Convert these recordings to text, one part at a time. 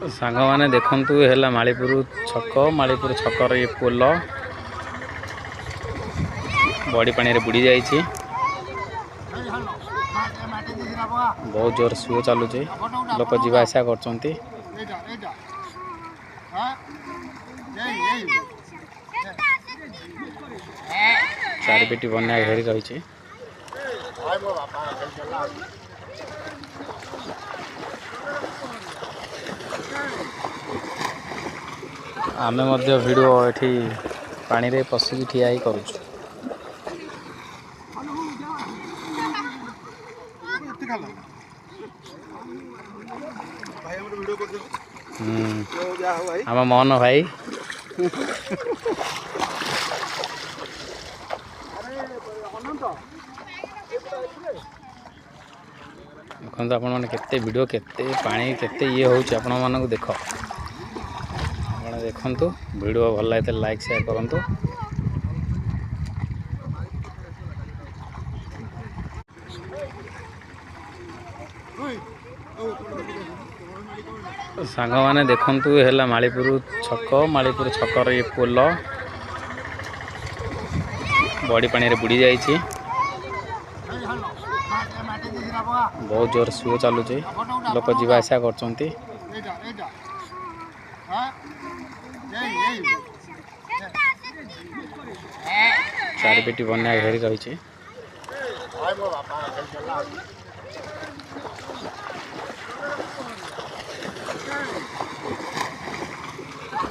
सांग मैंने देखु है मालीपुर छकर ये पोल बड़ी पानी रे बुड़ी जाइए। बहुत जोर सुओ चलुचे लोक जीवा आसा करचंती। चारिपेटी बन्या घेरी रही। आमे मध्य वीडियो एठी पानी रे पसिकी ठिया ही करूछु। आम मोहन भाई देखो आपण मैंने केते वीडियो केते पानी केते ये होउछ आपण मानक देख आपण देखंतु वीडियो भल लागे लाइक शेयर करंतु। सांग मैंने देखु है मालीपुर छकर ये पोल बड़ी पानी रे बुड़ी जाइए। बहुत जोर सुओ चलुचे लोक जीवा आसा करचंती। चारिपेटी बन्या घेरी रही।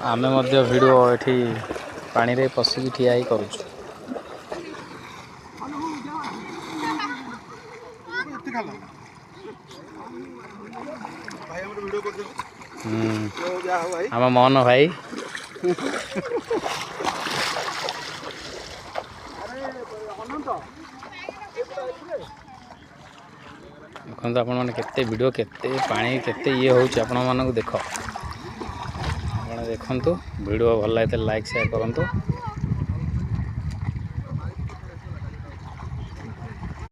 आमे मध्य वीडियो एठी पानी रे पसिकी ठिया ही करूछु। आम मोहन भाई देखो आपण मैंने केते वीडियो केते पानी केते ये होउछ आपण मानक देख आपण देखंतु वीडियो भल लागे लाइक शेयर करंतु।